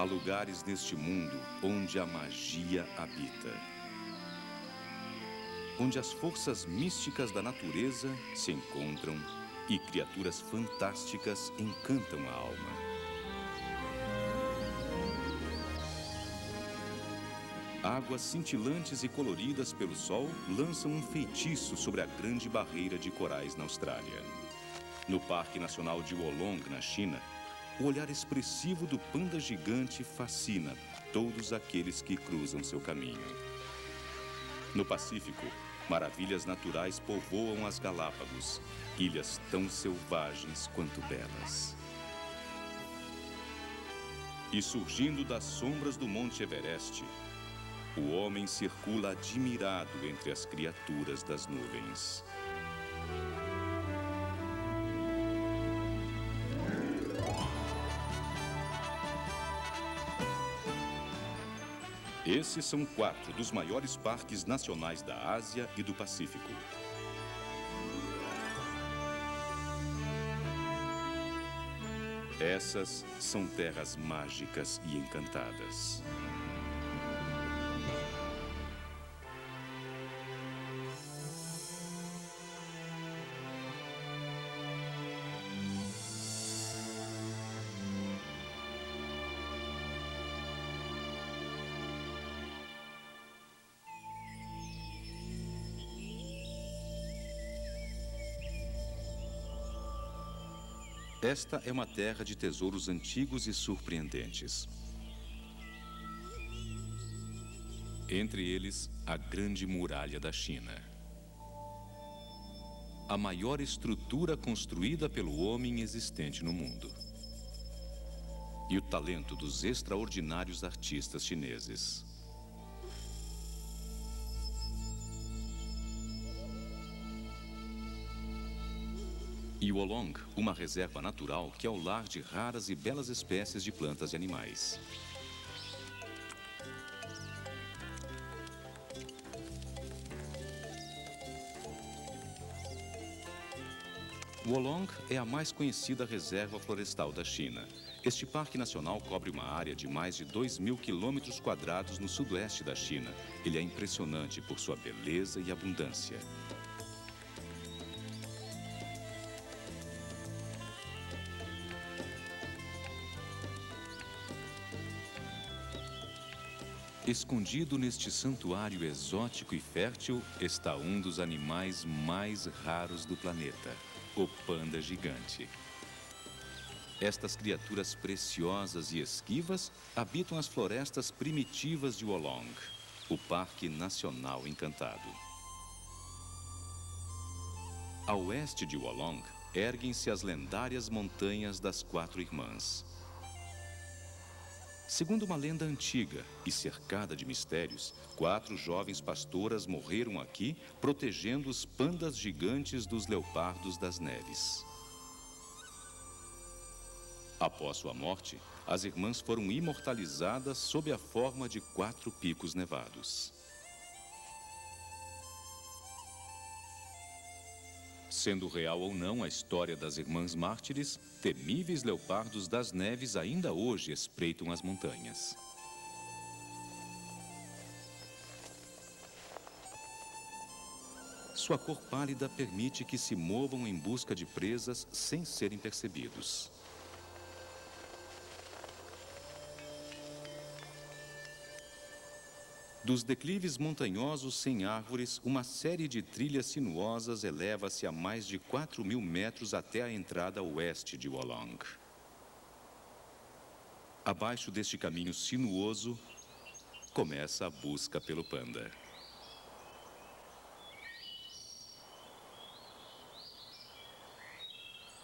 Há lugares neste mundo onde a magia habita. Onde as forças místicas da natureza se encontram e criaturas fantásticas encantam a alma. Águas cintilantes e coloridas pelo sol lançam um feitiço sobre a grande barreira de corais na Austrália. No Parque Nacional de Wolong, na China, o olhar expressivo do panda gigante fascina todos aqueles que cruzam seu caminho. No Pacífico, maravilhas naturais povoam as Galápagos, ilhas tão selvagens quanto belas. E surgindo das sombras do Monte Everest, o homem circula admirado entre as criaturas das nuvens. Esses são 4 dos maiores parques nacionais da Ásia e do Pacífico. Essas são terras mágicas e encantadas. Esta é uma terra de tesouros antigos e surpreendentes. Entre eles, a Grande Muralha da China. A maior estrutura construída pelo homem existente no mundo. E o talento dos extraordinários artistas chineses. E Wolong, uma reserva natural que é o lar de raras e belas espécies de plantas e animais. Wolong é a mais conhecida reserva florestal da China. Este parque nacional cobre uma área de mais de 2.000 quilômetros quadrados no sudoeste da China. Ele é impressionante por sua beleza e abundância. Escondido neste santuário exótico e fértil está um dos animais mais raros do planeta, o panda gigante. Estas criaturas preciosas e esquivas habitam as florestas primitivas de Wolong, o Parque Nacional Encantado. A oeste de Wolong, erguem-se as lendárias Montanhas das 4 Irmãs. Segundo uma lenda antiga e cercada de mistérios, 4 jovens pastoras morreram aqui protegendo os pandas gigantes dos leopardos das neves. Após sua morte, as irmãs foram imortalizadas sob a forma de 4 picos nevados. Sendo real ou não a história das irmãs mártires, temíveis leopardos das neves ainda hoje espreitam as montanhas. Sua cor pálida permite que se movam em busca de presas sem serem percebidos. Dos declives montanhosos sem árvores, uma série de trilhas sinuosas eleva-se a mais de 4.000 metros até a entrada oeste de Wolong. Abaixo deste caminho sinuoso, começa a busca pelo panda.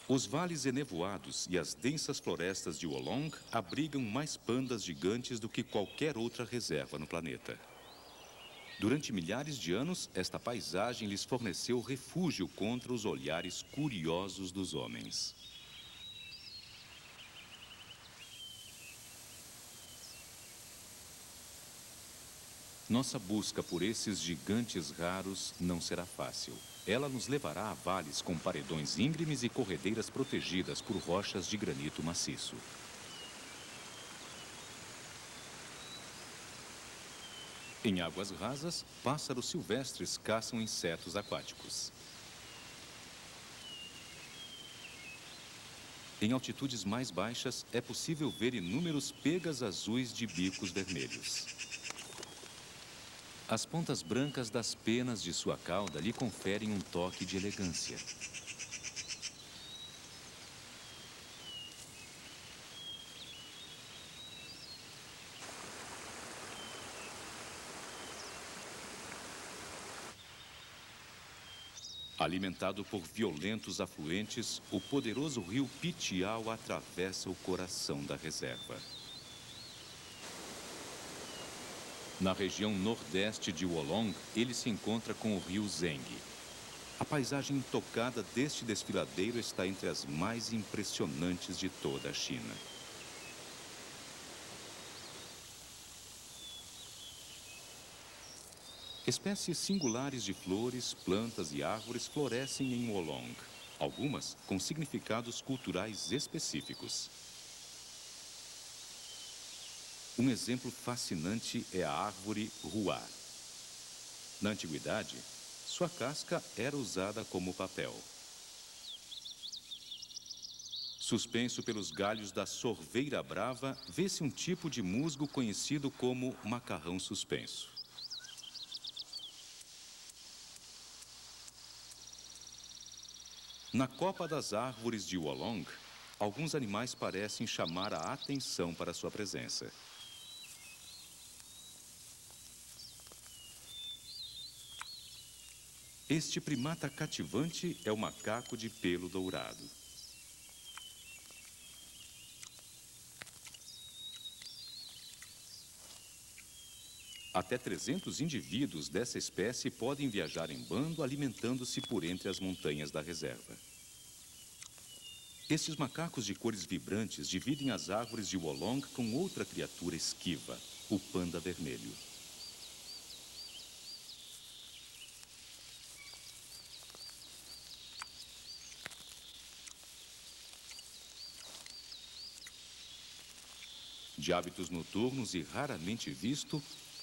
Os vales enevoados e as densas florestas de Wolong abrigam mais pandas gigantes do que qualquer outra reserva no planeta. Durante milhares de anos, esta paisagem lhes forneceu refúgio contra os olhares curiosos dos homens. Nossa busca por esses gigantes raros não será fácil. Ela nos levará a vales com paredões íngremes e corredeiras protegidas por rochas de granito maciço. Em águas rasas, pássaros silvestres caçam insetos aquáticos. Em altitudes mais baixas, é possível ver inúmeros pegas azuis de bicos vermelhos. As pontas brancas das penas de sua cauda lhe conferem um toque de elegância. Alimentado por violentos afluentes, o poderoso rio Pitial atravessa o coração da reserva. Na região nordeste de Wolong, ele se encontra com o rio Zeng. A paisagem intocada deste desfiladeiro está entre as mais impressionantes de toda a China. Espécies singulares de flores, plantas e árvores florescem em Wolong, algumas com significados culturais específicos. Um exemplo fascinante é a árvore Hua. Na antiguidade, sua casca era usada como papel. Suspenso pelos galhos da sorveira brava, vê-se um tipo de musgo conhecido como macarrão suspenso. Na copa das árvores de Wolong, alguns animais parecem chamar a atenção para sua presença. Este primata cativante é o macaco de pelo dourado. Até 300 indivíduos dessa espécie podem viajar em bando, alimentando-se por entre as montanhas da reserva. Estes macacos de cores vibrantes dividem as árvores de Wolong com outra criatura esquiva, o panda vermelho. De hábitos noturnos e raramente visto,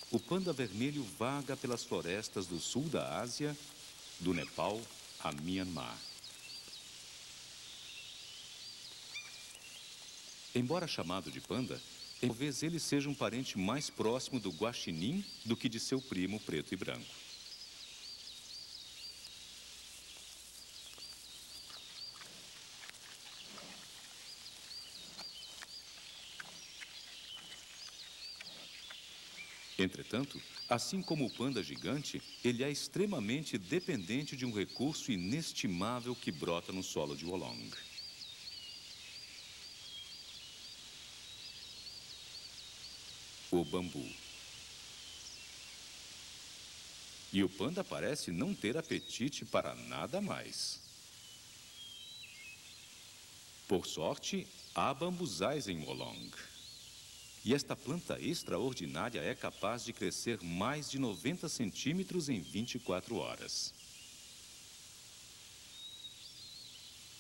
o panda vermelho vaga pelas florestas do sul da Ásia, do Nepal a Myanmar. Embora chamado de panda, talvez ele seja um parente mais próximo do guaxinim do que de seu primo preto e branco. Entretanto, assim como o panda gigante, ele é extremamente dependente de um recurso inestimável que brota no solo de Wolong. O bambu. E o panda parece não ter apetite para nada mais. Por sorte, há bambuzais em Wolong. E esta planta extraordinária é capaz de crescer mais de 90 centímetros em 24 horas.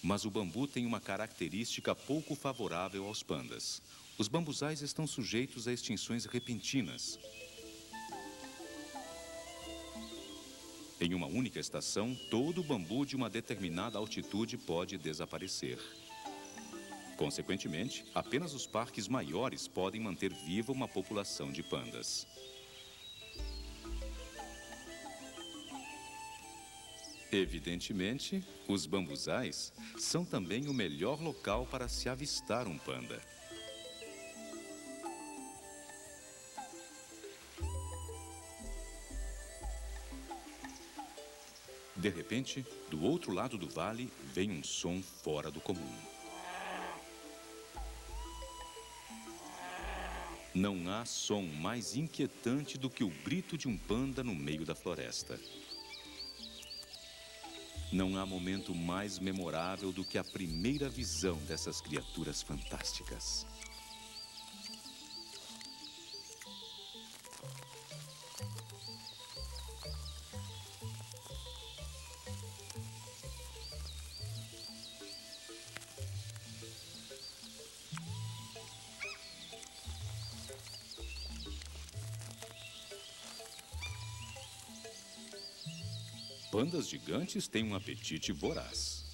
Mas o bambu tem uma característica pouco favorável aos pandas. Os bambuzais estão sujeitos a extinções repentinas. Em uma única estação, todo o bambu de uma determinada altitude pode desaparecer. Consequentemente, apenas os parques maiores podem manter viva uma população de pandas. Evidentemente, os bambuzais são também o melhor local para se avistar um panda. De repente, do outro lado do vale, vem um som fora do comum. Não há som mais inquietante do que o grito de um panda no meio da floresta. Não há momento mais memorável do que a primeira visão dessas criaturas fantásticas. pandas gigantes têm um apetite voraz.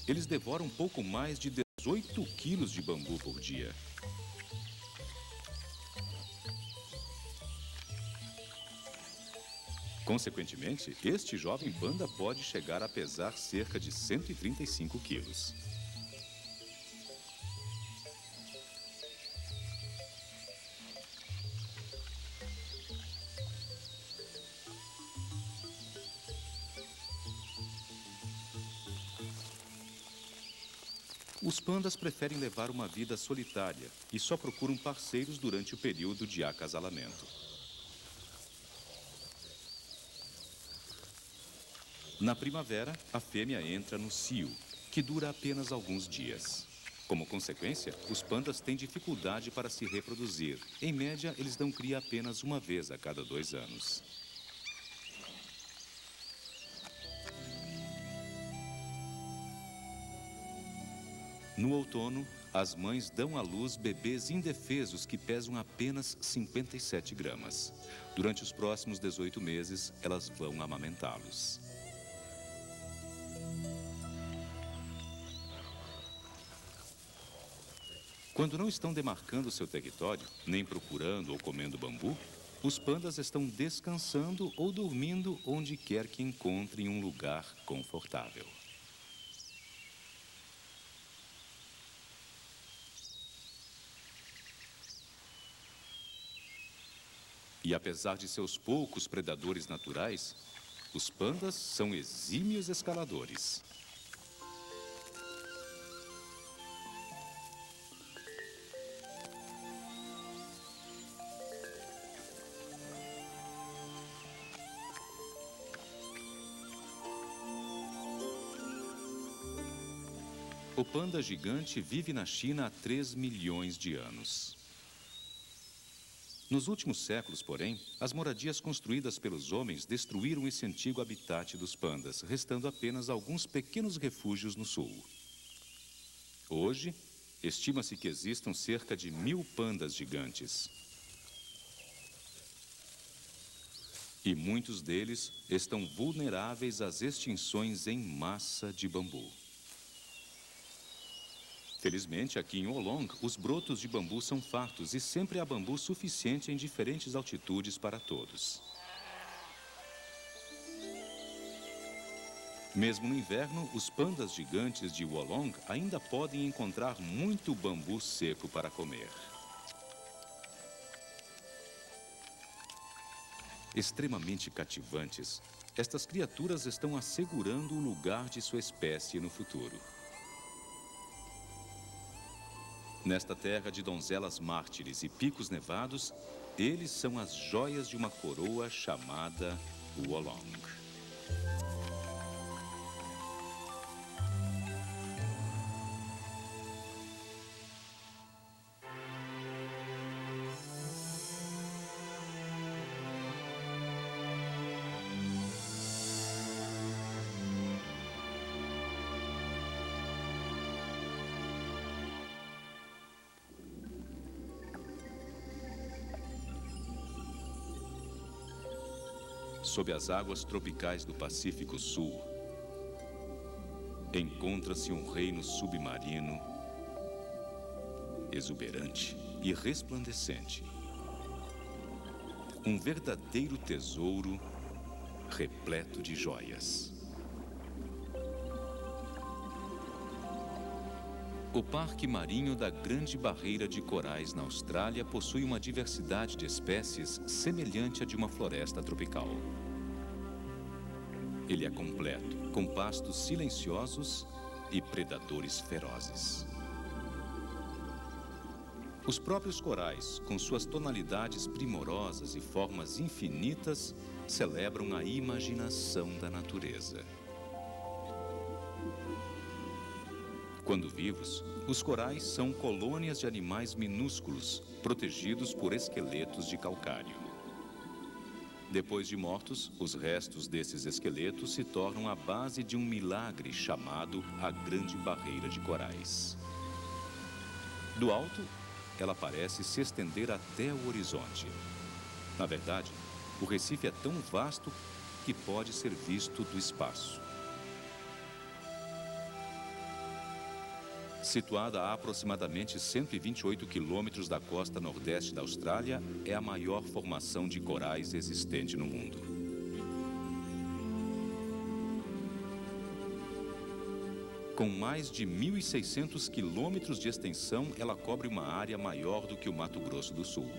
Eles devoram pouco mais de 18 quilos de bambu por dia. Consequentemente, este jovem panda pode chegar a pesar cerca de 135 quilos. Os pandas preferem levar uma vida solitária e só procuram parceiros durante o período de acasalamento. Na primavera, a fêmea entra no cio, que dura apenas alguns dias. Como consequência, os pandas têm dificuldade para se reproduzir. Em média, eles dão cria apenas uma vez a cada 2 anos. No outono, as mães dão à luz bebês indefesos que pesam apenas 57 gramas. Durante os próximos 18 meses, elas vão amamentá-los. Quando não estão demarcando seu território, nem procurando ou comendo bambu, os pandas estão descansando ou dormindo onde quer que encontrem um lugar confortável. E apesar de seus poucos predadores naturais, os pandas são exímios escaladores. O panda gigante vive na China há 3 milhões de anos. Nos últimos séculos, porém, as moradias construídas pelos homens destruíram esse antigo habitat dos pandas, restando apenas alguns pequenos refúgios no sul. Hoje, estima-se que existam cerca de 1000 pandas gigantes. E muitos deles estão vulneráveis às extinções em massa de bambu. Felizmente, aqui em Wolong, os brotos de bambu são fartos e sempre há bambu suficiente em diferentes altitudes para todos. Mesmo no inverno, os pandas gigantes de Wolong ainda podem encontrar muito bambu seco para comer. Extremamente cativantes, estas criaturas estão assegurando o lugar de sua espécie no futuro. Nesta terra de donzelas mártires e picos nevados, eles são as joias de uma coroa chamada Wolong. Sob as águas tropicais do Pacífico Sul, encontra-se um reino submarino exuberante e resplandecente. Um verdadeiro tesouro repleto de joias. O Parque Marinho da Grande Barreira de Corais, na Austrália, possui uma diversidade de espécies semelhante à de uma floresta tropical. Ele é completo, com pastos silenciosos e predadores ferozes. Os próprios corais, com suas tonalidades primorosas e formas infinitas, celebram a imaginação da natureza. Quando vivos, os corais são colônias de animais minúsculos, protegidos por esqueletos de calcário. Depois de mortos, os restos desses esqueletos se tornam a base de um milagre chamado a Grande Barreira de Corais. Do alto, ela parece se estender até o horizonte. Na verdade, O Recife é tão vasto que pode ser visto do espaço. Situada a aproximadamente 128 quilômetros da costa nordeste da Austrália, é a maior formação de corais existente no mundo. Com mais de 1.600 quilômetros de extensão, ela cobre uma área maior do que o Mato Grosso do Sul.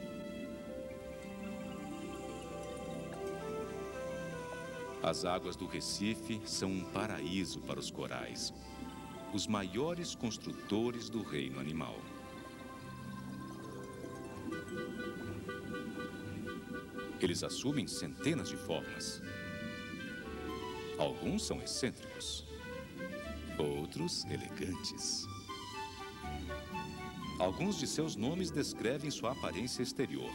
As águas do Recife são um paraíso para os corais, os maiores construtores do reino animal. Eles assumem centenas de formas. Alguns são excêntricos, outros elegantes. Alguns de seus nomes descrevem sua aparência exterior.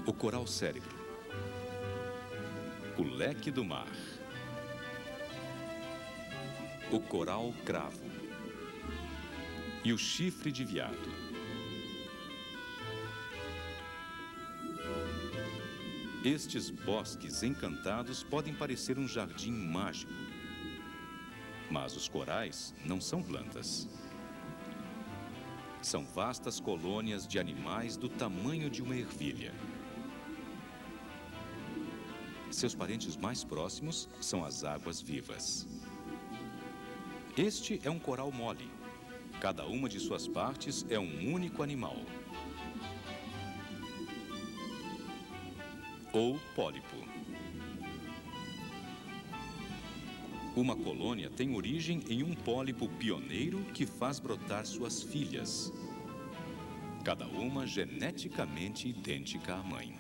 O coral cérebro, o leque do mar, o coral cravo e o chifre de veado. Estes bosques encantados podem parecer um jardim mágico, mas os corais não são plantas. São vastas colônias de animais do tamanho de uma ervilha. Seus parentes mais próximos são as águas-vivas. Este é um coral mole. Cada uma de suas partes é um único animal. Ou pólipo. Uma colônia tem origem em um pólipo pioneiro que faz brotar suas filhas, cada uma geneticamente idêntica à mãe.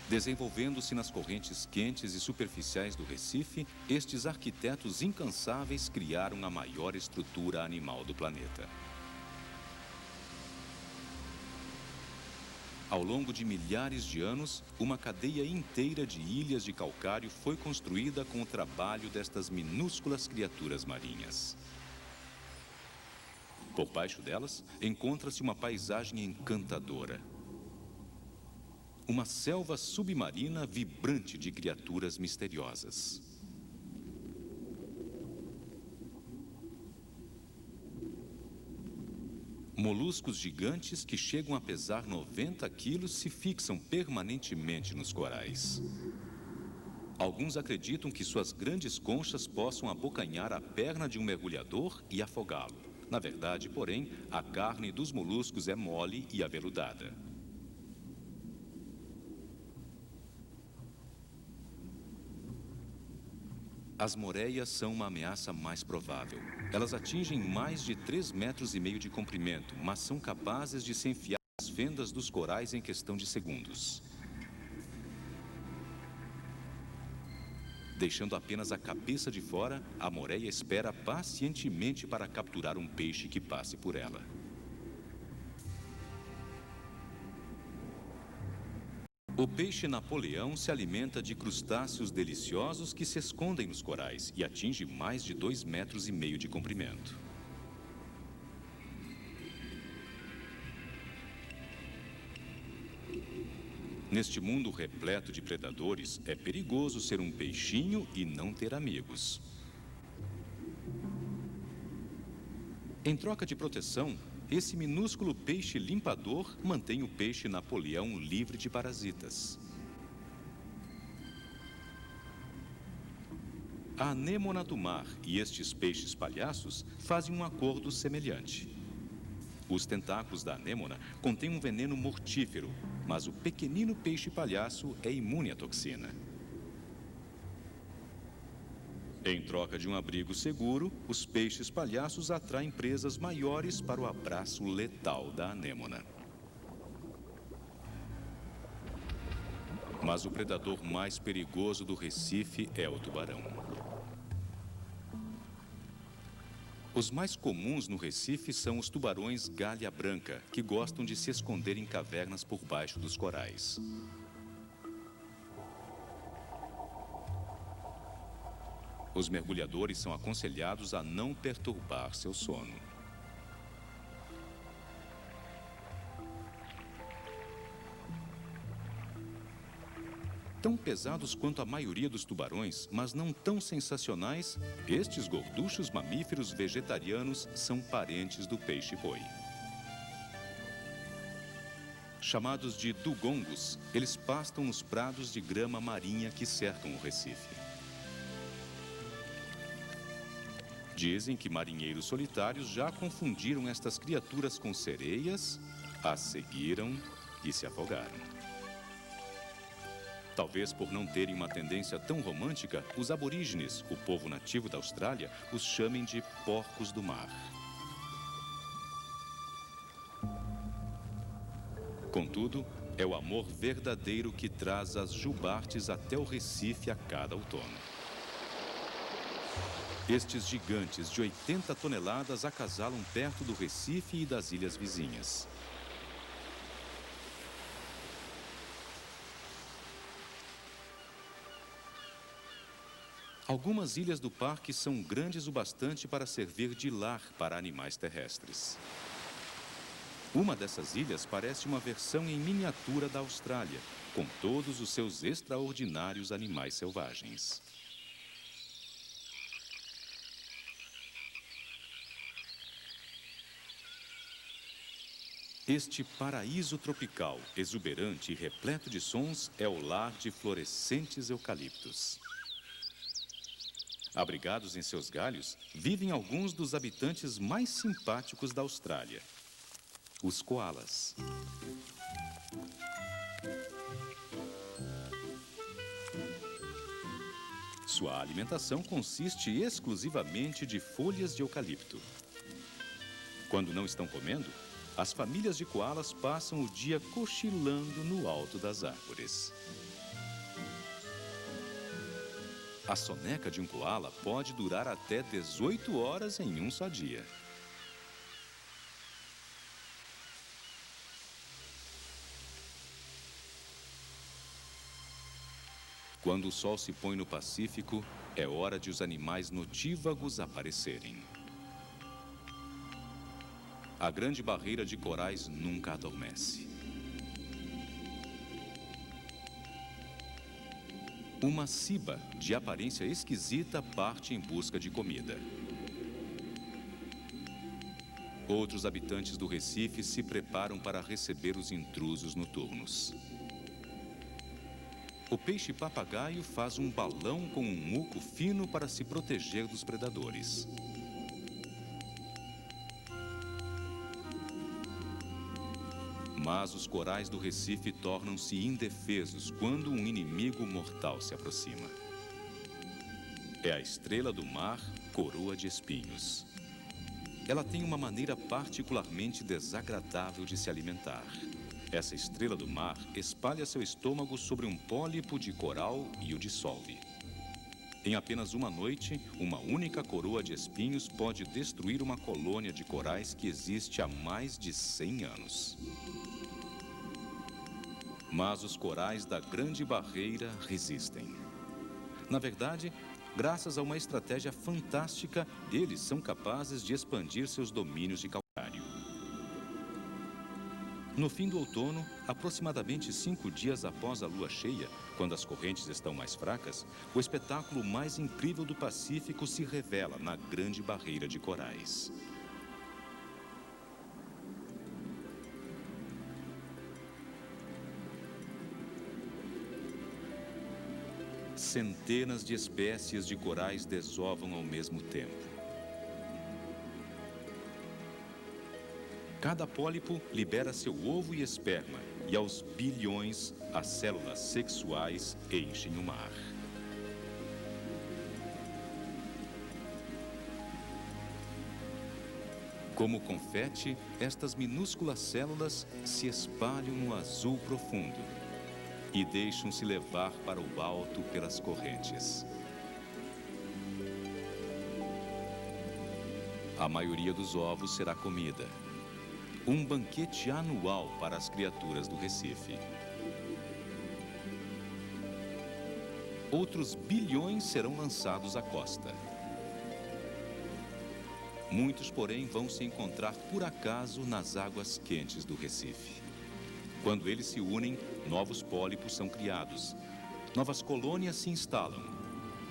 Desenvolvendo-se nas correntes quentes e superficiais do Recife, estes arquitetos incansáveis criaram a maior estrutura animal do planeta. Ao longo de milhares de anos, uma cadeia inteira de ilhas de calcário foi construída com o trabalho destas minúsculas criaturas marinhas. Por baixo delas, encontra-se uma paisagem encantadora. Uma selva submarina vibrante de criaturas misteriosas. Moluscos gigantes que chegam a pesar 90 quilos se fixam permanentemente nos corais. Alguns acreditam que suas grandes conchas possam abocanhar a perna de um mergulhador e afogá-lo. Na verdade, porém, a carne dos moluscos é mole e aveludada. As moreias são uma ameaça mais provável. Elas atingem mais de 3,5 metros de comprimento, mas são capazes de se enfiar nas fendas dos corais em questão de segundos. Deixando apenas a cabeça de fora, a moreia espera pacientemente para capturar um peixe que passe por ela. O peixe Napoleão se alimenta de crustáceos deliciosos que se escondem nos corais e atinge mais de 2,5 metros de comprimento. Neste mundo repleto de predadores, é perigoso ser um peixinho e não ter amigos. Em troca de proteção, esse minúsculo peixe limpador mantém o peixe Napoleão livre de parasitas. A anêmona do mar e estes peixes palhaços fazem um acordo semelhante. Os tentáculos da anêmona contêm um veneno mortífero, mas o pequenino peixe palhaço é imune à toxina. Em troca de um abrigo seguro, os peixes palhaços atraem presas maiores para o abraço letal da anêmona. Mas o predador mais perigoso do Recife é o tubarão. Os mais comuns no Recife são os tubarões galha branca, que gostam de se esconder em cavernas por baixo dos corais. Os mergulhadores são aconselhados a não perturbar seu sono. Tão pesados quanto a maioria dos tubarões, mas não tão sensacionais, estes gorduchos mamíferos vegetarianos são parentes do peixe-boi. Chamados de dugongos, eles pastam nos prados de grama marinha que cercam o Recife. Dizem que marinheiros solitários já confundiram estas criaturas com sereias, as seguiram e se afogaram. Talvez por não terem uma tendência tão romântica, os aborígenes, o povo nativo da Austrália, os chamem de porcos do mar. Contudo, é o amor verdadeiro que traz as jubartes até o Recife a cada outono. Estes gigantes de 80 toneladas acasalam perto do Recife e das ilhas vizinhas. Algumas ilhas do parque são grandes o bastante para servir de lar para animais terrestres. Uma dessas ilhas parece uma versão em miniatura da Austrália, com todos os seus extraordinários animais selvagens. Este paraíso tropical, exuberante e repleto de sons, é o lar de florescentes eucaliptos. Abrigados em seus galhos, vivem alguns dos habitantes mais simpáticos da Austrália, os coalas. Sua alimentação consiste exclusivamente de folhas de eucalipto. Quando não estão comendo, as famílias de coalas passam o dia cochilando no alto das árvores. A soneca de um coala pode durar até 18 horas em um só dia. Quando o sol se põe no Pacífico, é hora de os animais notívagos aparecerem. A grande barreira de corais nunca adormece. Uma ciba, de aparência esquisita, parte em busca de comida. Outros habitantes do Recife se preparam para receber os intrusos noturnos. O peixe-papagaio faz um balão com um muco fino para se proteger dos predadores. Mas os corais do Recife tornam-se indefesos quando um inimigo mortal se aproxima. É a estrela do mar, coroa de espinhos. Ela tem uma maneira particularmente desagradável de se alimentar. Essa estrela do mar espalha seu estômago sobre um pólipo de coral e o dissolve. Em apenas uma noite, uma única coroa de espinhos pode destruir uma colônia de corais que existe há mais de 100 anos. Mas os corais da Grande Barreira resistem. Na verdade, graças a uma estratégia fantástica, eles são capazes de expandir seus domínios de calcário. No fim do outono, aproximadamente 5 dias após a lua cheia, quando as correntes estão mais fracas, o espetáculo mais incrível do Pacífico se revela na Grande Barreira de Corais. Centenas de espécies de corais desovam ao mesmo tempo. Cada pólipo libera seu ovo e esperma, e aos bilhões, as células sexuais enchem o mar. Como confete, estas minúsculas células se espalham no azul profundo e deixam-se levar para o alto pelas correntes. A maioria dos ovos será comida. Um banquete anual para as criaturas do Recife. outros bilhões serão lançados à costa. Muitos, porém, vão se encontrar por acaso nas águas quentes do Recife. Quando eles se unem, novos pólipos são criados, novas colônias se instalam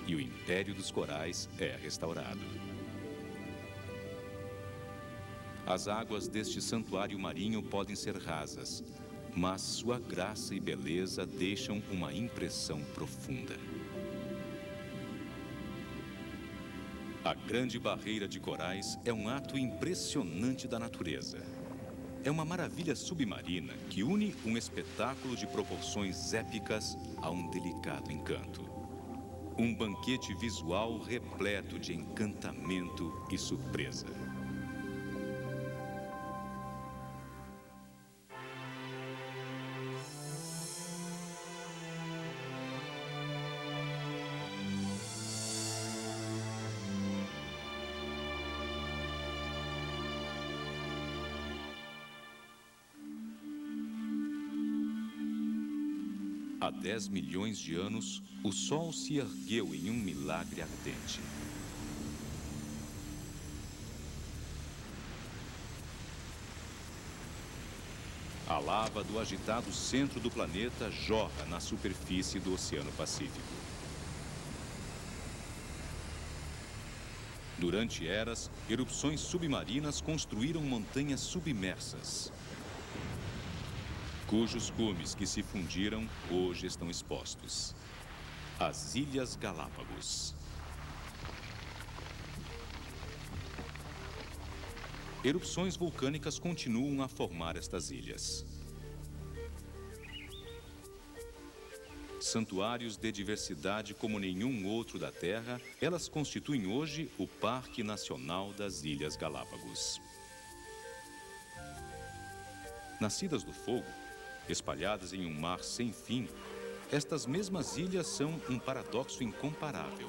e o império dos corais é restaurado. As águas deste santuário marinho podem ser rasas, mas sua graça e beleza deixam uma impressão profunda. A Grande Barreira de Corais é um ato impressionante da natureza. É uma maravilha submarina que une um espetáculo de proporções épicas a um delicado encanto. Um banquete visual repleto de encantamento e surpresa. Há 10 milhões de anos, o Sol se ergueu em um milagre ardente. A lava do agitado centro do planeta jorra na superfície do Oceano Pacífico. Durante eras, erupções submarinas construíram montanhas submersas, cujos cumes que se fundiram hoje estão expostos. As Ilhas Galápagos. Erupções vulcânicas continuam a formar estas ilhas. Santuários de diversidade como nenhum outro da Terra, elas constituem hoje o Parque Nacional das Ilhas Galápagos. Nascidas do fogo, espalhadas em um mar sem fim, estas mesmas ilhas são um paradoxo incomparável.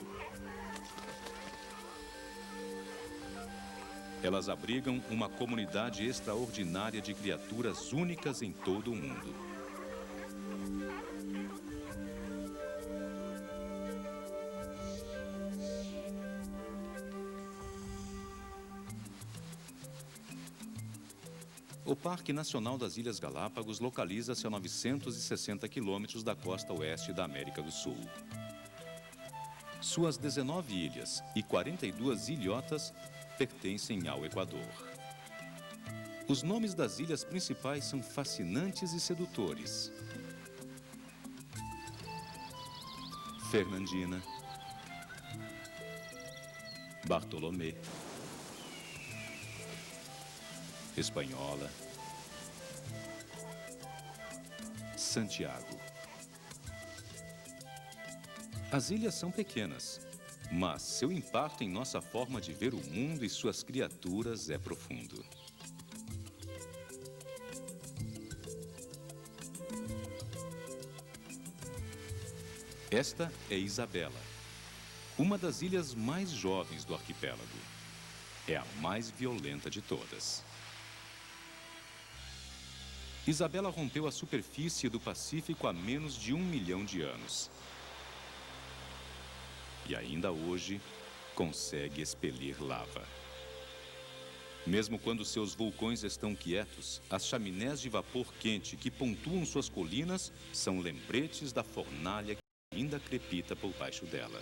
Elas abrigam uma comunidade extraordinária de criaturas únicas em todo o mundo. O Parque Nacional das Ilhas Galápagos localiza-se a 960 quilômetros da costa oeste da América do Sul. Suas 19 ilhas e 42 ilhotas pertencem ao Equador. Os nomes das ilhas principais são fascinantes e sedutores. Fernandina, Bartolomé, Espanhola, Santiago. As ilhas são pequenas, mas seu impacto em nossa forma de ver o mundo e suas criaturas é profundo. Esta é Isabela, uma das ilhas mais jovens do arquipélago. É a mais violenta de todas. Isabela rompeu a superfície do Pacífico há menos de 1 milhão de anos. E ainda hoje consegue expelir lava. Mesmo quando seus vulcões estão quietos, as chaminés de vapor quente que pontuam suas colinas são lembretes da fornalha que ainda crepita por baixo dela.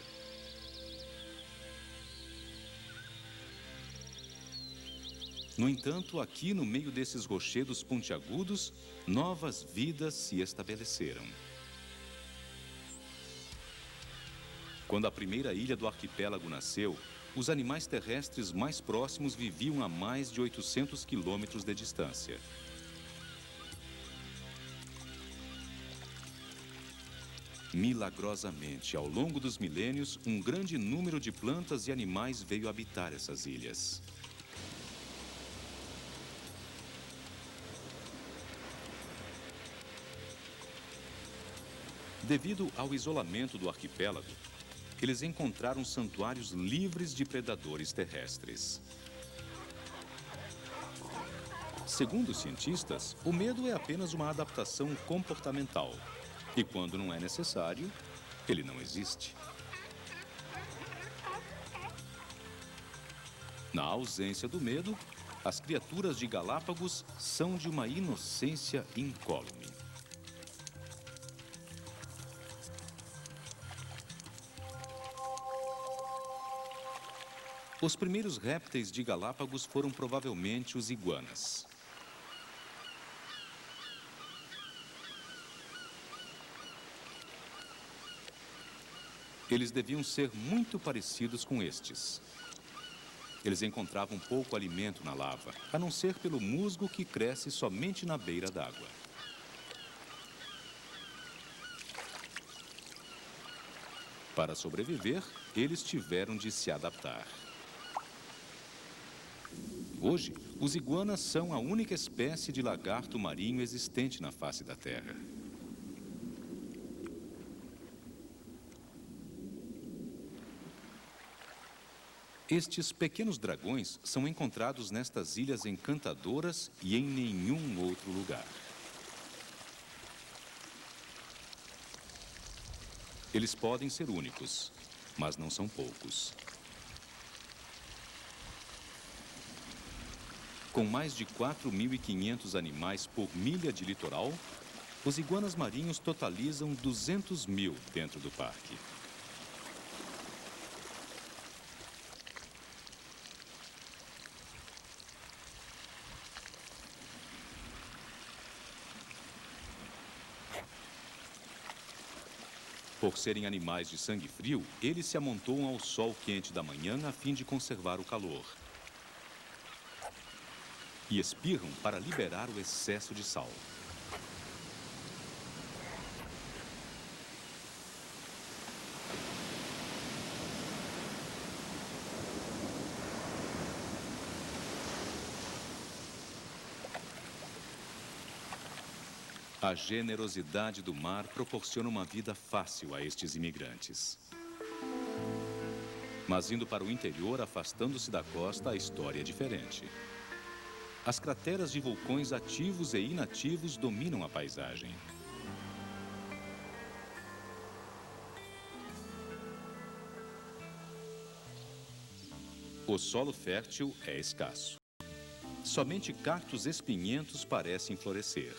No entanto, aqui no meio desses rochedos pontiagudos, novas vidas se estabeleceram. Quando a primeira ilha do arquipélago nasceu, os animais terrestres mais próximos viviam a mais de 800 quilômetros de distância. Milagrosamente, ao longo dos milênios, um grande número de plantas e animais veio habitar essas ilhas. Devido ao isolamento do arquipélago, eles encontraram santuários livres de predadores terrestres. Segundo os cientistas, o medo é apenas uma adaptação comportamental. E quando não é necessário, Ele não existe. Na ausência do medo, as criaturas de Galápagos são de uma inocência incólume. Os primeiros répteis de Galápagos foram provavelmente os iguanas. Eles deviam ser muito parecidos com estes. Eles encontravam pouco alimento na lava, a não ser pelo musgo que cresce somente na beira d'água. Para sobreviver, eles tiveram de se adaptar. Hoje, os iguanas são a única espécie de lagarto marinho existente na face da Terra. Estes pequenos dragões são encontrados nestas ilhas encantadoras e em nenhum outro lugar. Eles podem ser únicos, mas não são poucos. Com mais de 4.500 animais por milha de litoral, os iguanas marinhos totalizam 200.000 dentro do parque. Por serem animais de sangue frio, eles se amontoam ao sol quente da manhã a fim de conservar o calor. E espirram para liberar o excesso de sal. A generosidade do mar proporciona uma vida fácil a estes imigrantes. Mas indo para o interior, afastando-se da costa, a história é diferente. As crateras de vulcões ativos e inativos dominam a paisagem. O solo fértil é escasso. Somente cactos espinhentos parecem florescer.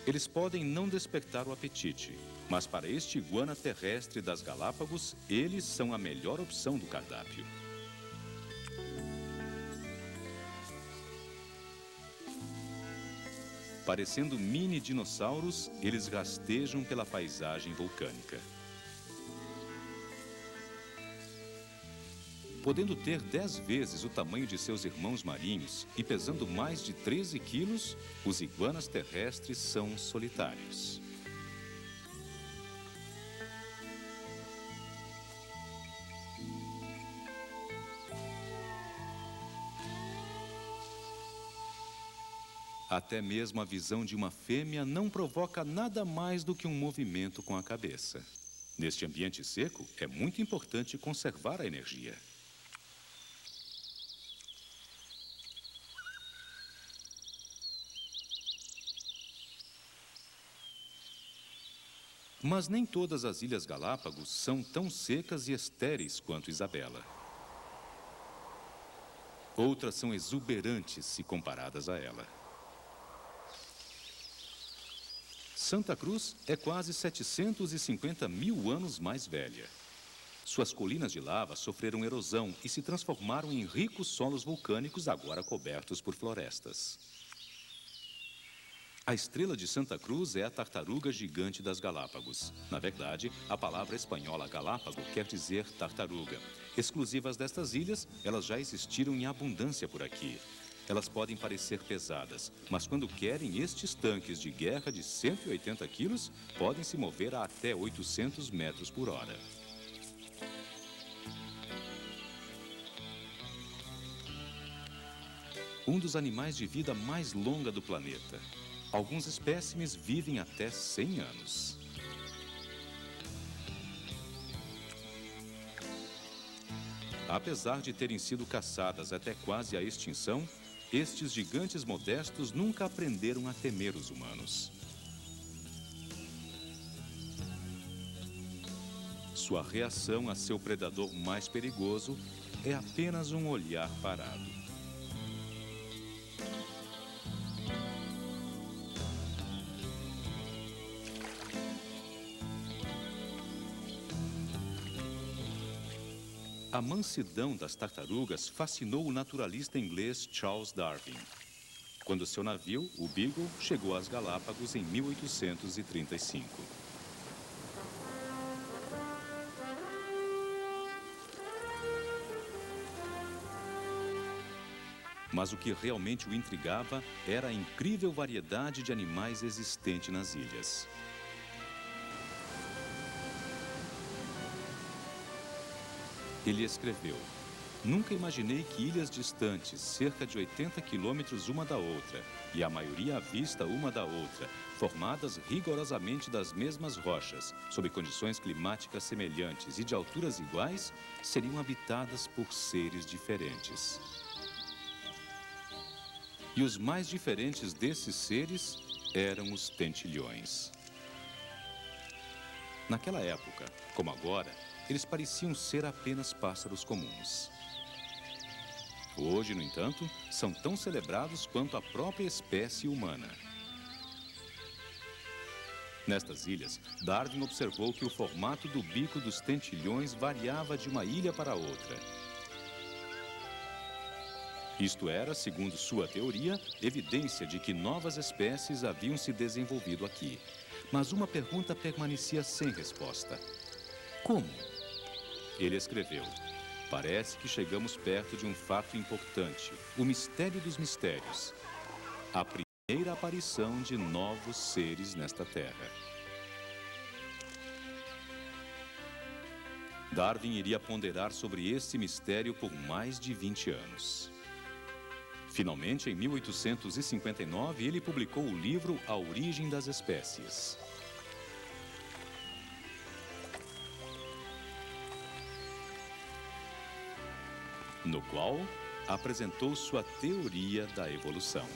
Eles podem não despertar o apetite, mas para este iguana terrestre das Galápagos, eles são a melhor opção do cardápio. Parecendo mini dinossauros, eles rastejam pela paisagem vulcânica. Podendo ter 10 vezes o tamanho de seus irmãos marinhos e pesando mais de 13 quilos, os iguanas terrestres são solitários. Até mesmo a visão de uma fêmea não provoca nada mais do que um movimento com a cabeça. Neste ambiente seco, é muito importante conservar a energia. Mas nem todas as Ilhas Galápagos são tão secas e estéreis quanto Isabela. Outras são exuberantes se comparadas a ela. Santa Cruz é quase 750.000 anos mais velha. Suas colinas de lava sofreram erosão e se transformaram em ricos solos vulcânicos agora cobertos por florestas. A estrela de Santa Cruz é a tartaruga gigante das Galápagos. Na verdade, a palavra espanhola galápago quer dizer tartaruga. Exclusivas destas ilhas, elas já existiram em abundância por aqui. Elas podem parecer pesadas, mas quando querem, estes tanques de guerra de 180 quilos podem se mover a até 800 metros por hora. Um dos animais de vida mais longa do planeta. Alguns espécimes vivem até 100 anos. Apesar de terem sido caçadas até quase a extinção, estes gigantes modestos nunca aprenderam a temer os humanos. Sua reação a seu predador mais perigoso é apenas um olhar parado. A mansidão das tartarugas fascinou o naturalista inglês Charles Darwin, quando seu navio, o Beagle, chegou às Galápagos em 1835. Mas o que realmente o intrigava era a incrível variedade de animais existente nas ilhas. Ele escreveu: "Nunca imaginei que ilhas distantes, cerca de 80 quilômetros uma da outra, e a maioria à vista uma da outra, formadas rigorosamente das mesmas rochas, sob condições climáticas semelhantes e de alturas iguais, seriam habitadas por seres diferentes. E os mais diferentes desses seres eram os tentilhões. Naquela época, como agora, eles pareciam ser apenas pássaros comuns. Hoje, no entanto, são tão celebrados quanto a própria espécie humana. Nestas ilhas, Darwin observou que o formato do bico dos tentilhões variava de uma ilha para outra. Isto era, segundo sua teoria, evidência de que novas espécies haviam se desenvolvido aqui. Mas uma pergunta permanecia sem resposta: como? Ele escreveu: "Parece que chegamos perto de um fato importante, o mistério dos mistérios. A primeira aparição de novos seres nesta terra." Darwin iria ponderar sobre esse mistério por mais de 20 anos. Finalmente, em 1859, ele publicou o livro A Origem das Espécies. No qual apresentou sua teoria da evolução.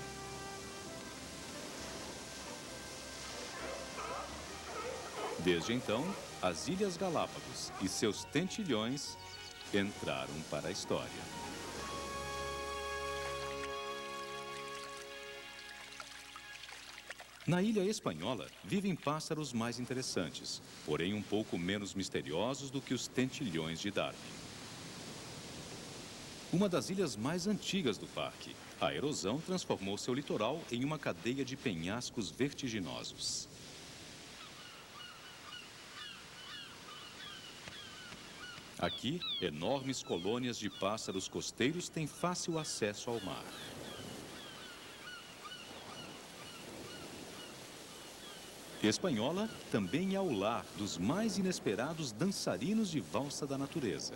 Desde então, as Ilhas Galápagos e seus tentilhões entraram para a história. Na Ilha Espanhola, vivem pássaros mais interessantes, porém um pouco menos misteriosos do que os tentilhões de Darwin. Uma das ilhas mais antigas do parque, a erosão transformou seu litoral em uma cadeia de penhascos vertiginosos. Aqui, enormes colônias de pássaros costeiros têm fácil acesso ao mar. Espanhola também é o lar dos mais inesperados dançarinos de valsa da natureza.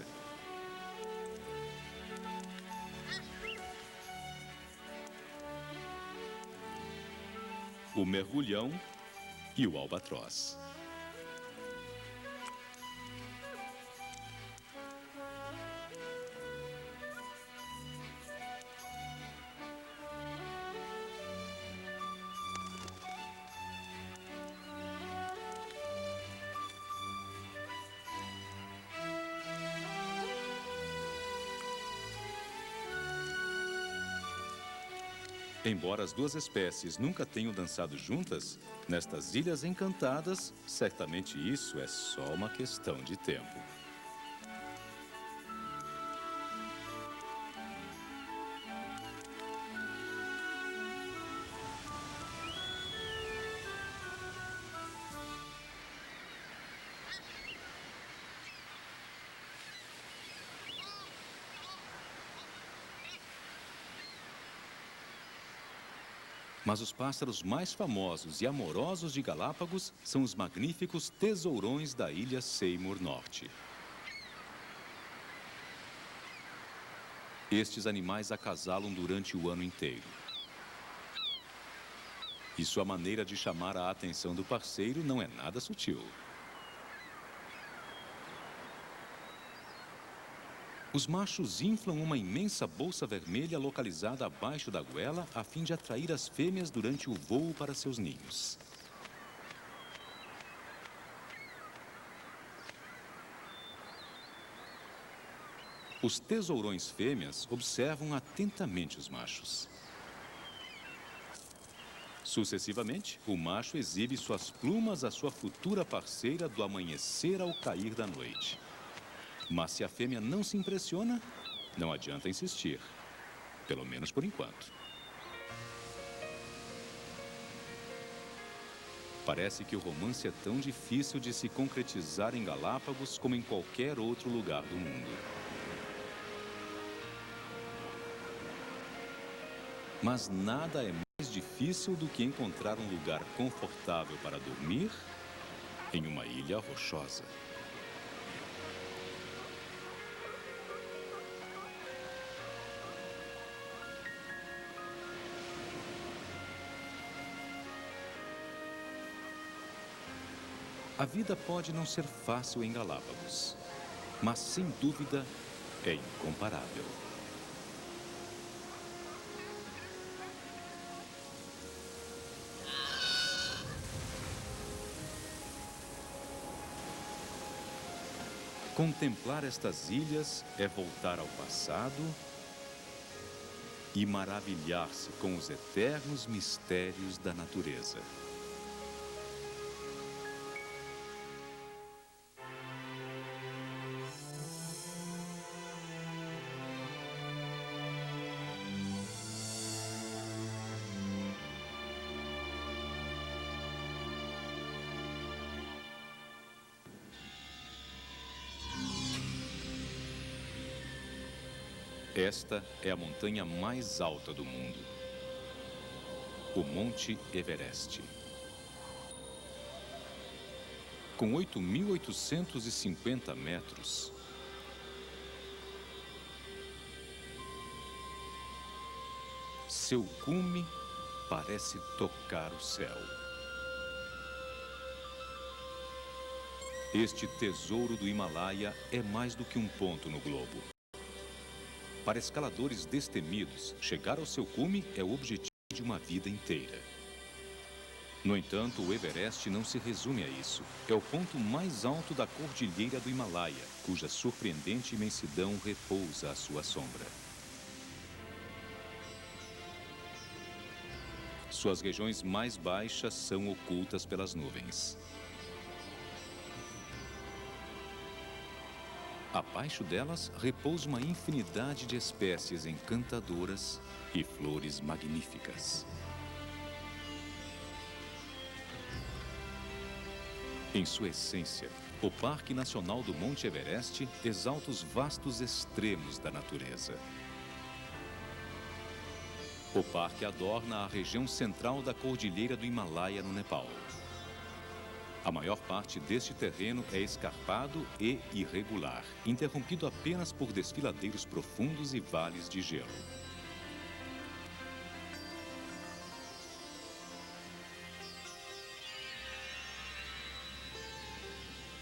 O mergulhão e o albatroz. Embora as duas espécies nunca tenham dançado juntas, nestas ilhas encantadas, certamente isso é só uma questão de tempo. Mas os pássaros mais famosos e amorosos de Galápagos são os magníficos tesourões da ilha Seymour Norte. Estes animais acasalam durante o ano inteiro. E sua maneira de chamar a atenção do parceiro não é nada sutil. Os machos inflam uma imensa bolsa vermelha localizada abaixo da goela a fim de atrair as fêmeas durante o voo para seus ninhos. Os tesourões fêmeas observam atentamente os machos. Sucessivamente, o macho exibe suas plumas à sua futura parceira do amanhecer ao cair da noite. Mas se a fêmea não se impressiona, não adianta insistir. Pelo menos por enquanto. Parece que o romance é tão difícil de se concretizar em Galápagos como em qualquer outro lugar do mundo. Mas nada é mais difícil do que encontrar um lugar confortável para dormir em uma ilha rochosa. A vida pode não ser fácil em Galápagos, mas sem dúvida é incomparável. Contemplar estas ilhas é voltar ao passado e maravilhar-se com os eternos mistérios da natureza. Esta é a montanha mais alta do mundo, o Monte Everest. Com 8.850 metros, seu cume parece tocar o céu. Este tesouro do Himalaia é mais do que um ponto no globo. Para escaladores destemidos, chegar ao seu cume é o objetivo de uma vida inteira. No entanto, o Everest não se resume a isso. É o ponto mais alto da cordilheira do Himalaia, cuja surpreendente imensidão repousa à sua sombra. Suas regiões mais baixas são ocultas pelas nuvens. Abaixo delas repousa uma infinidade de espécies encantadoras e flores magníficas. Em sua essência, o Parque Nacional do Monte Everest exalta os vastos extremos da natureza. O parque adorna a região central da cordilheira do Himalaia, no Nepal. A maior parte deste terreno é escarpado e irregular, interrompido apenas por desfiladeiros profundos e vales de gelo.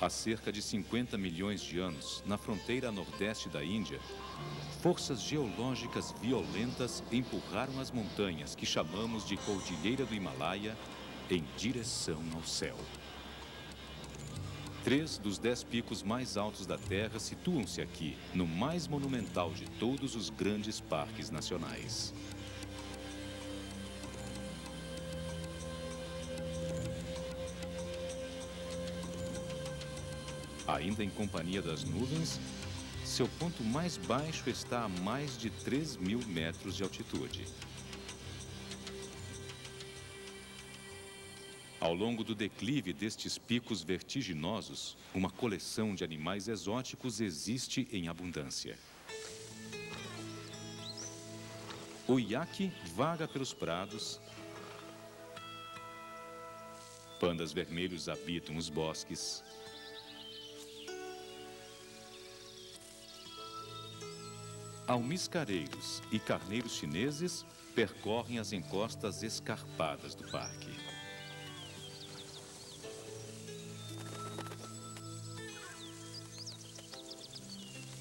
Há cerca de 50 milhões de anos, na fronteira nordeste da Índia, forças geológicas violentas empurraram as montanhas que chamamos de Cordilheira do Himalaia em direção ao céu. 3 dos 10 picos mais altos da Terra situam-se aqui, no mais monumental de todos os grandes parques nacionais. Ainda em companhia das nuvens, seu ponto mais baixo está a mais de 3.000 metros de altitude. Ao longo do declive destes picos vertiginosos, uma coleção de animais exóticos existe em abundância. O iaque vaga pelos prados, pandas vermelhos habitam os bosques, almiscareiros e carneiros chineses percorrem as encostas escarpadas do parque.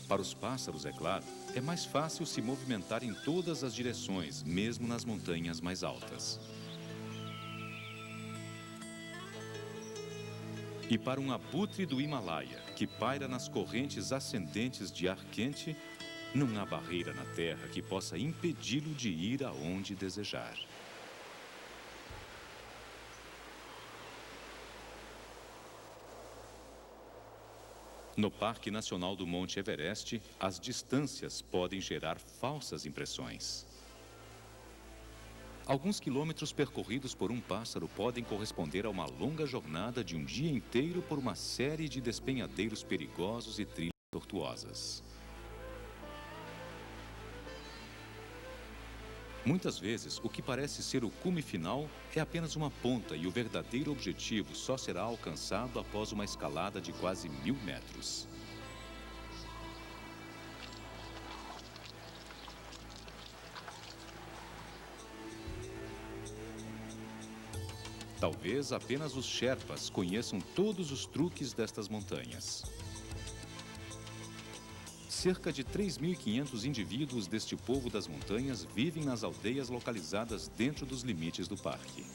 Para os pássaros, é claro, é mais fácil se movimentar em todas as direções, mesmo nas montanhas mais altas. E para um abutre do Himalaia, que paira nas correntes ascendentes de ar quente, não há barreira na terra que possa impedi-lo de ir aonde desejar. No Parque Nacional do Monte Everest, as distâncias podem gerar falsas impressões. Alguns quilômetros percorridos por um pássaro podem corresponder a uma longa jornada de um dia inteiro por uma série de despenhadeiros perigosos e trilhas tortuosas. Muitas vezes, o que parece ser o cume final é apenas uma ponta e o verdadeiro objetivo só será alcançado após uma escalada de quase 1000 metros. Talvez apenas os Sherpas conheçam todos os truques destas montanhas. Cerca de 3.500 indivíduos deste povo das montanhas vivem nas aldeias localizadas dentro dos limites do parque.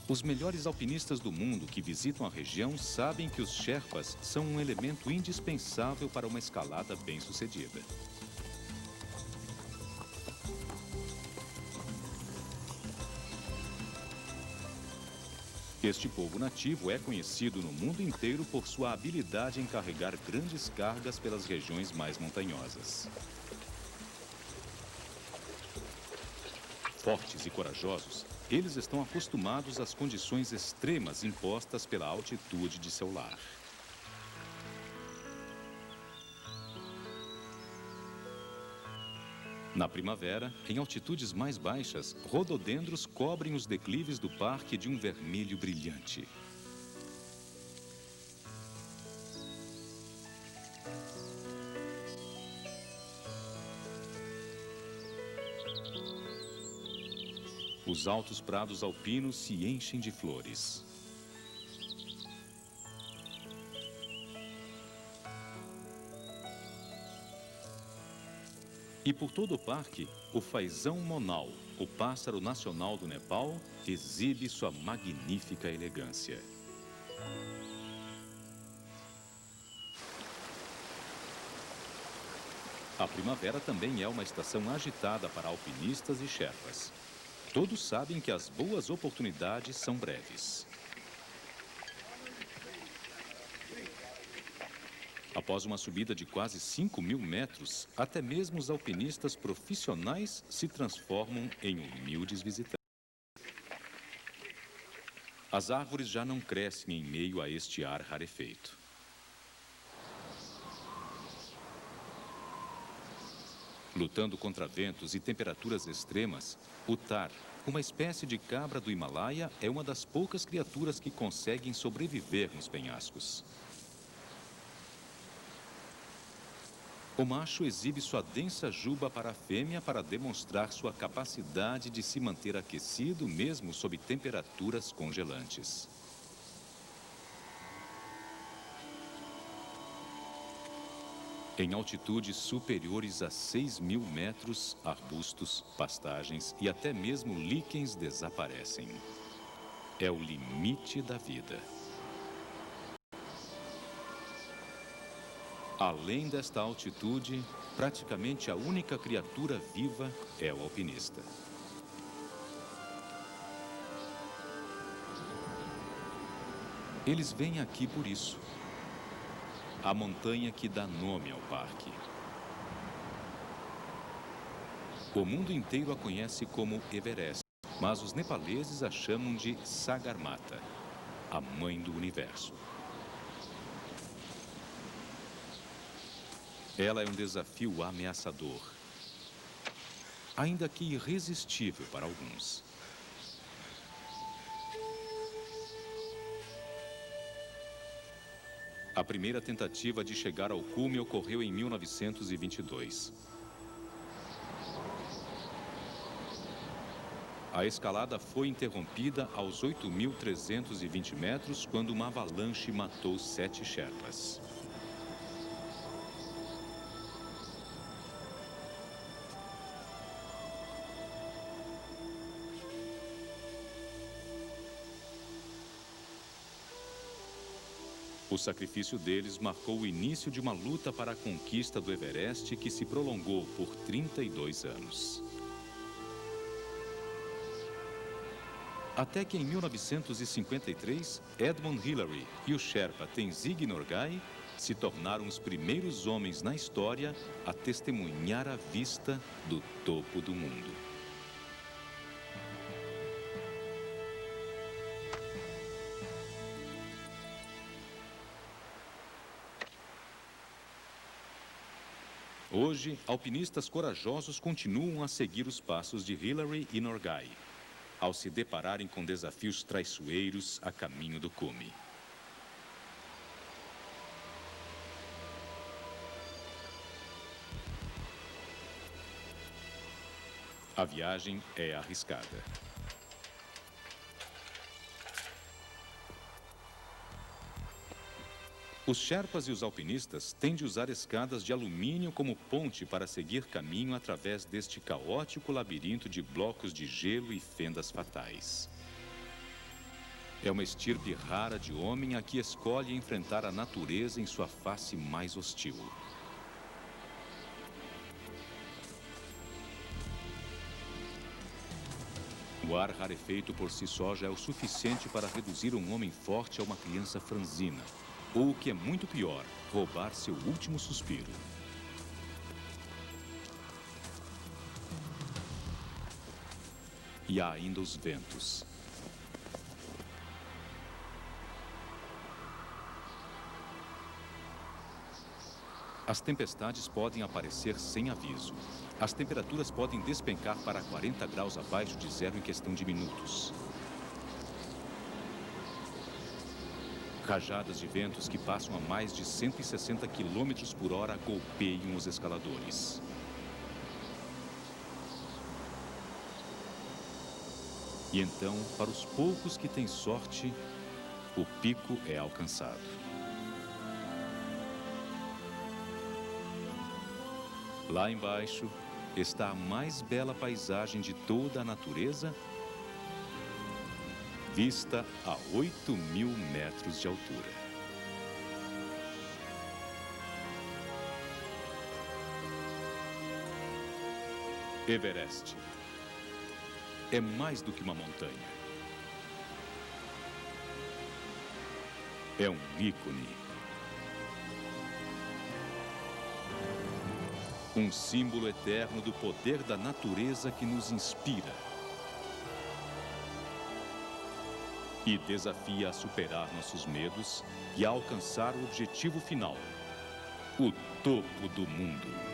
Os melhores alpinistas do mundo que visitam a região sabem que os Sherpas são um elemento indispensável para uma escalada bem-sucedida. Este povo nativo é conhecido no mundo inteiro por sua habilidade em carregar grandes cargas pelas regiões mais montanhosas. Fortes e corajosos, eles estão acostumados às condições extremas impostas pela altitude de seu lar. Na primavera, em altitudes mais baixas, rododendros cobrem os declives do parque de um vermelho brilhante. Os altos prados alpinos se enchem de flores. E por todo o parque, o faisão monal, o pássaro nacional do Nepal, exibe sua magnífica elegância. A primavera também é uma estação agitada para alpinistas e Sherpas. Todos sabem que as boas oportunidades são breves. Após uma subida de quase 5.000 metros, até mesmo os alpinistas profissionais se transformam em humildes visitantes. As árvores já não crescem em meio a este ar rarefeito. Lutando contra ventos e temperaturas extremas, o tar, uma espécie de cabra do Himalaia, é uma das poucas criaturas que conseguem sobreviver nos penhascos. O macho exibe sua densa juba para a fêmea para demonstrar sua capacidade de se manter aquecido mesmo sob temperaturas congelantes. Em altitudes superiores a 6.000 metros, arbustos, pastagens e até mesmo líquens desaparecem. É o limite da vida. Além desta altitude, praticamente a única criatura viva é o alpinista. Eles vêm aqui por isso. A montanha que dá nome ao parque. O mundo inteiro a conhece como Everest, mas os nepaleses a chamam de Sagarmatha, a mãe do universo. Ela é um desafio ameaçador, ainda que irresistível para alguns. A primeira tentativa de chegar ao cume ocorreu em 1922. A escalada foi interrompida aos 8.320 metros, quando uma avalanche matou 7 Sherpas. O sacrifício deles marcou o início de uma luta para a conquista do Everest, que se prolongou por 32 anos. Até que em 1953, Edmund Hillary e o Sherpa Tenzing Norgay se tornaram os primeiros homens na história a testemunhar a vista do topo do mundo. Hoje, alpinistas corajosos continuam a seguir os passos de Hillary e Norgay, ao se depararem com desafios traiçoeiros a caminho do cume. A viagem é arriscada. Os Sherpas e os alpinistas têm de usar escadas de alumínio como ponte para seguir caminho através deste caótico labirinto de blocos de gelo e fendas fatais. É uma estirpe rara de homem a que escolhe enfrentar a natureza em sua face mais hostil. O ar rarefeito por si só já é o suficiente para reduzir um homem forte a uma criança franzina. Ou, o que é muito pior, roubar seu último suspiro. E há ainda os ventos. As tempestades podem aparecer sem aviso. As temperaturas podem despencar para 40 graus abaixo de zero em questão de minutos. Rajadas de ventos que passam a mais de 160 km por hora golpeiam os escaladores. E então, para os poucos que têm sorte, o pico é alcançado. Lá embaixo está a mais bela paisagem de toda a natureza, vista a 8.000 metros de altura. Everest é mais do que uma montanha. É um ícone. Um símbolo eterno do poder da natureza que nos inspira e desafia a superar nossos medos e a alcançar o objetivo final, o topo do mundo.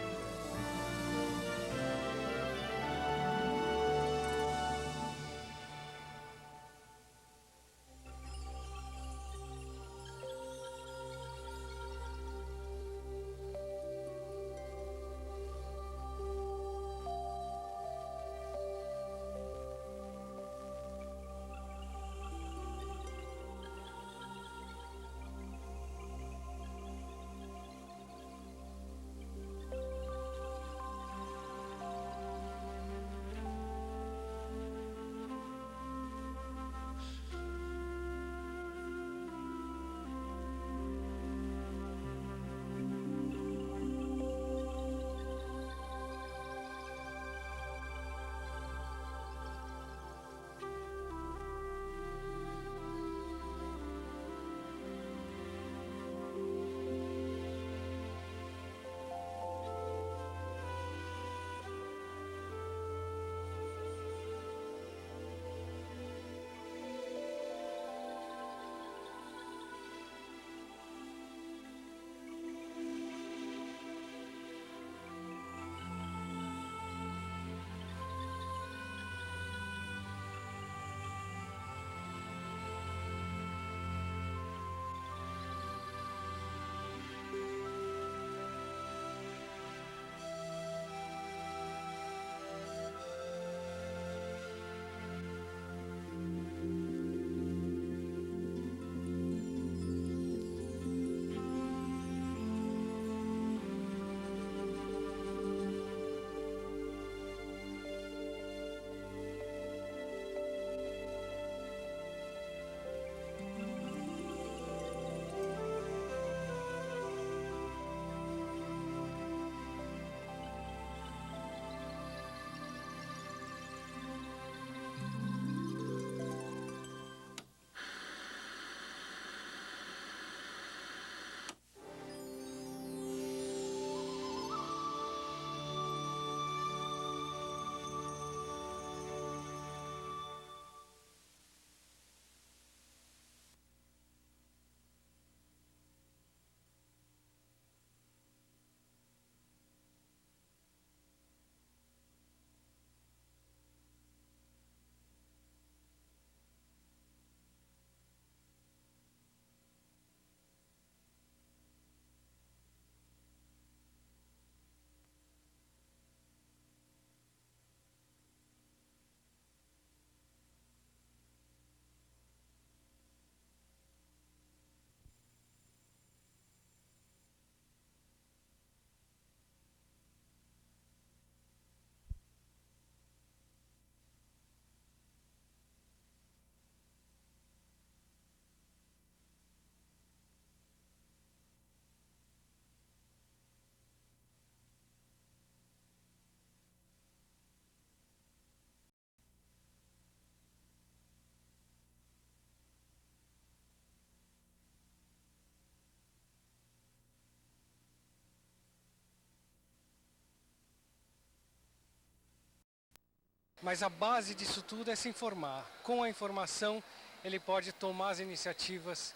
Mas a base disso tudo é se informar. Com a informação, ele pode tomar as iniciativas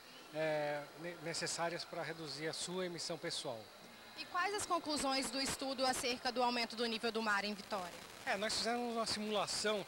necessárias para reduzir a sua emissão pessoal. E quais as conclusões do estudo acerca do aumento do nível do mar em Vitória? Nós fizemos uma simulação